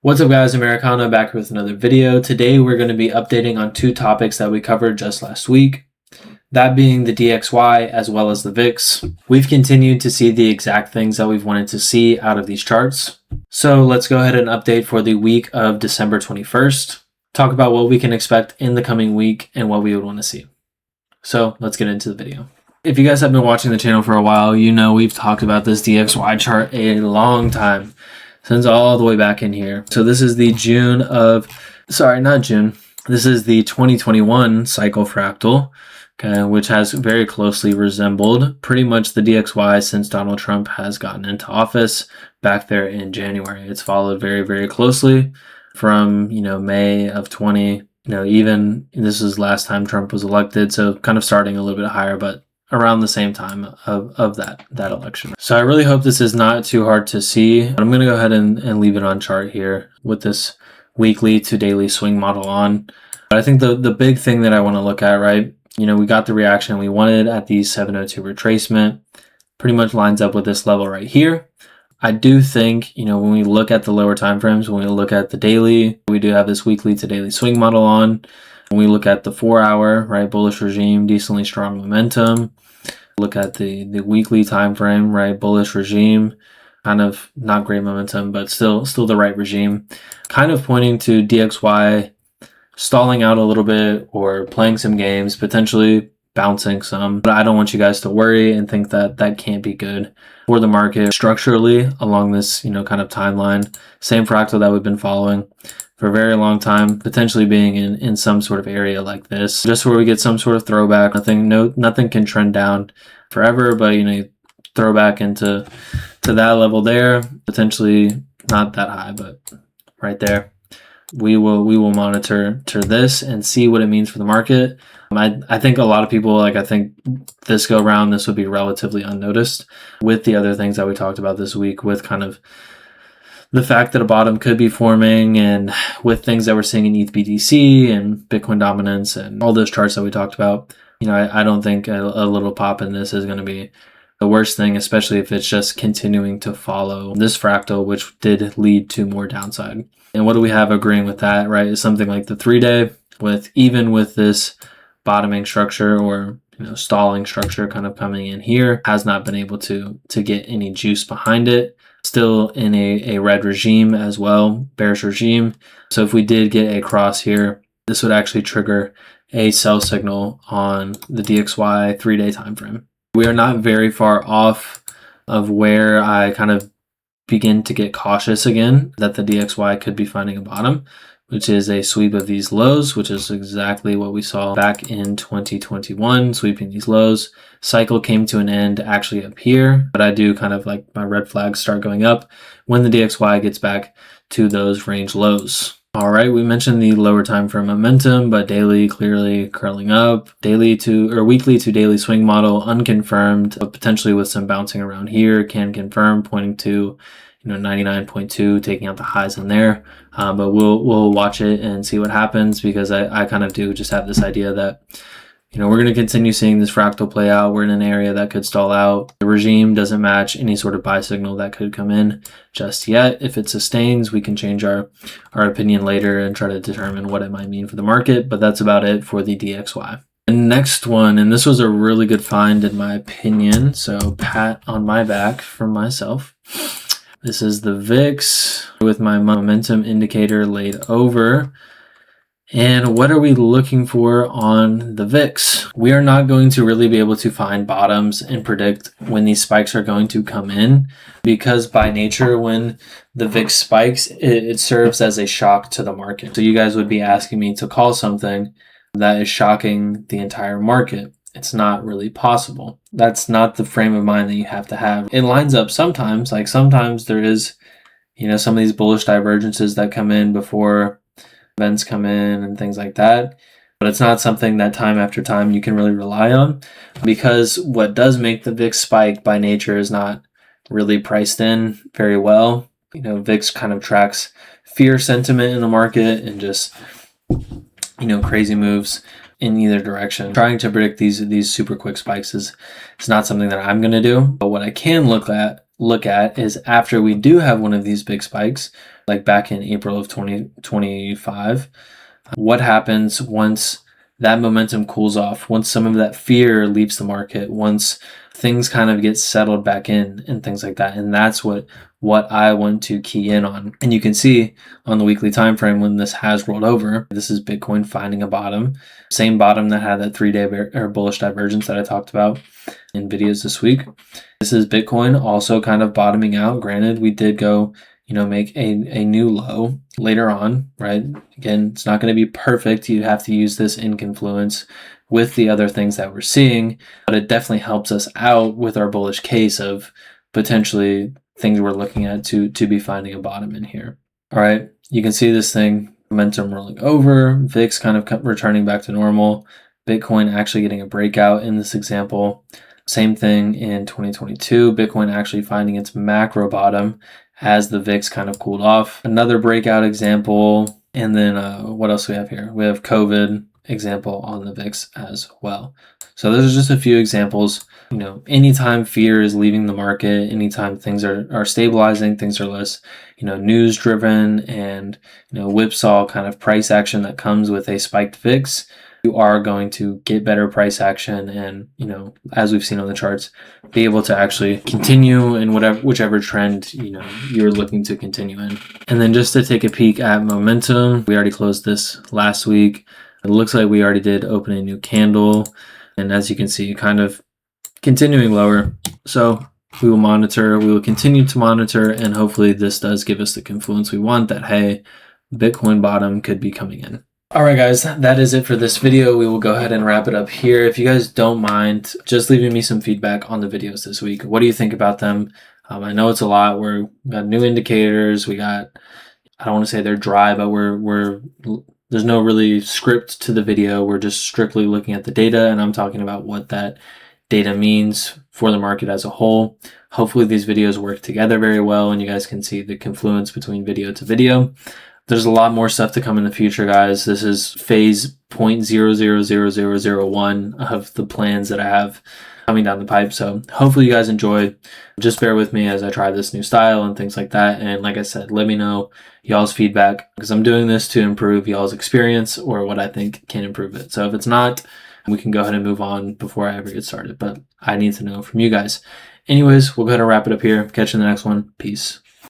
What's up guys, Americana back with another video. Today we're going to be updating on two topics that we covered just last week. That being the DXY as well as the VIX. We've continued to see the exact things that we've wanted to see out of these charts. So let's go ahead and update for the week of December 21st. Talk about what we can expect in the coming week and what we would want to see. So let's get into the video. If you guys have been watching the channel for a while, you know we've talked about this DXY chart a long time. Since all the way back in here. So this is the this is the 2021 cycle fractal, okay, which has very closely resembled pretty much the DXY since Donald Trump has gotten into office back there in January. It's followed very, very closely from, May of 20, even this is last time Trump was elected. So kind of starting a little bit higher, but around the same time of that election. So I really hope this is not too hard to see. I'm going to go ahead and leave it on chart here with this weekly to daily swing model on. But I think the big thing that I want to look at, right? We got the reaction we wanted at the 702 retracement. Pretty much lines up with this level right here. I do think, when we look at the lower time frames, when we look at the daily, we do have this weekly to daily swing model on. When we look at the 4-hour, right, bullish regime, decently strong momentum. Look at the weekly time frame, right, bullish regime, kind of not great momentum, but still the right regime. Kind of pointing to DXY stalling out a little bit or playing some games, potentially bouncing some. But I don't want you guys to worry and think that that can't be good for the market structurally along this, kind of timeline. Same fractal that we've been following for a very long time, potentially being in some sort of area like this, just where we get some sort of throwback. Nothing can trend down forever, but you throw back into that level there, potentially not that high, but right there. We will monitor this and see what it means for the market. I think a lot of people, I think this go around, this would be relatively unnoticed with the other things that we talked about this week, with kind of the fact that a bottom could be forming, and with things that we're seeing in ETH BTC and Bitcoin dominance and all those charts that we talked about. I don't think a little pop in this is going to be the worst thing, especially if it's just continuing to follow this fractal, which did lead to more downside. And what do we have agreeing with that, right? Is something like the 3-day even with this bottoming structure or stalling structure kind of coming in here, has not been able to get any juice behind it. Still in a red regime as well, bearish regime. So if we did get a cross here, this would actually trigger a sell signal on the DXY 3-day time frame. We are not very far off of where I kind of begin to get cautious again that the DXY could be finding a bottom, which is a sweep of these lows, which is exactly what we saw back in 2021, sweeping these lows. Cycle came to an end actually up here, but I do kind of like my red flags start going up when the DXY gets back to those range lows. All right, we mentioned the lower time frame momentum, but daily clearly curling up. Weekly to daily swing model unconfirmed, but potentially with some bouncing around here, can confirm, pointing to 99.2, taking out the highs in there. But we'll watch it and see what happens, because I kind of do just have this idea that we're going to continue seeing this fractal play out. We're in an area that could stall out. The regime doesn't match any sort of buy signal that could come in just yet. If it sustains, we can change our opinion later and try to determine what it might mean for the market. But that's about it for the DXY. The next one, and this was a really good find in my opinion, so pat on my back from myself. This is the VIX with my momentum indicator laid over. And what are we looking for on the VIX? We are not going to really be able to find bottoms and predict when these spikes are going to come in, because by nature, when the VIX spikes, it serves as a shock to the market. So you guys would be asking me to call something that is shocking the entire market. It's not really possible. That's not the frame of mind that you have to have. It lines up sometimes, sometimes there is, some of these bullish divergences that come in before events come in and things like that. But it's not something that time after time you can really rely on, because what does make the VIX spike by nature is not really priced in very well. VIX kind of tracks fear sentiment in the market and just, crazy moves in either direction. Trying to predict these super quick spikes is not something that I'm going to do. But what I can look at is after we do have one of these big spikes, like back in April of 2025. What happens once that momentum cools off, once some of that fear leaves the market, once things kind of get settled back in and things like that. And that's what I want to key in on. And you can see on the weekly time frame when this has rolled over, this is Bitcoin finding a bottom, same bottom that had that 3-day bullish divergence that I talked about in videos this week. This is Bitcoin also kind of bottoming out. Granted, we did go, make a new low later on, right? Again, it's not going to be perfect. You have to use this in confluence with the other things that we're seeing, but it definitely helps us out with our bullish case of potentially things we're looking at to be finding a bottom in here. All right, you can see this thing, momentum rolling over, VIX kind of returning back to normal, Bitcoin actually getting a breakout in this example. Same thing in 2022, Bitcoin actually finding its macro bottom as the VIX kind of cooled off. Another breakout example. And then what else we have here? We have COVID example on the VIX as well. So those are just a few examples. Anytime fear is leaving the market, anytime things are stabilizing, things are less, news driven and, whipsaw kind of price action that comes with a spiked VIX, you are going to get better price action and, as we've seen on the charts, be able to actually continue in whichever trend, you're looking to continue in. And then just to take a peek at momentum, we already closed this last week. It looks like we already did open a new candle. And as you can see, kind of continuing lower. So we will continue to monitor, and hopefully this does give us the confluence we want that, hey, Bitcoin bottom could be coming in. All right, guys, that is it for this video. We will go ahead and wrap it up here. If you guys don't mind just leaving me some feedback on the videos this week, what do you think about them? I know it's a lot. We got new indicators. We got, I don't want to say they're dry, but there's no really script to the video. We're just strictly looking at the data, and I'm talking about what that data means for the market as a whole. Hopefully these videos work together very well, and you guys can see the confluence between video to video. There's a lot more stuff to come in the future, guys. This is phase 0.000001 of the plans that I have coming down the pipe. So hopefully you guys enjoy. Just bear with me as I try this new style and things like that. And like I said, let me know y'all's feedback, because I'm doing this to improve y'all's experience or what I think can improve it. So if it's not, we can go ahead and move on before I ever get started. But I need to know from you guys. Anyways, we'll go ahead and wrap it up here. Catch you in the next one. Peace.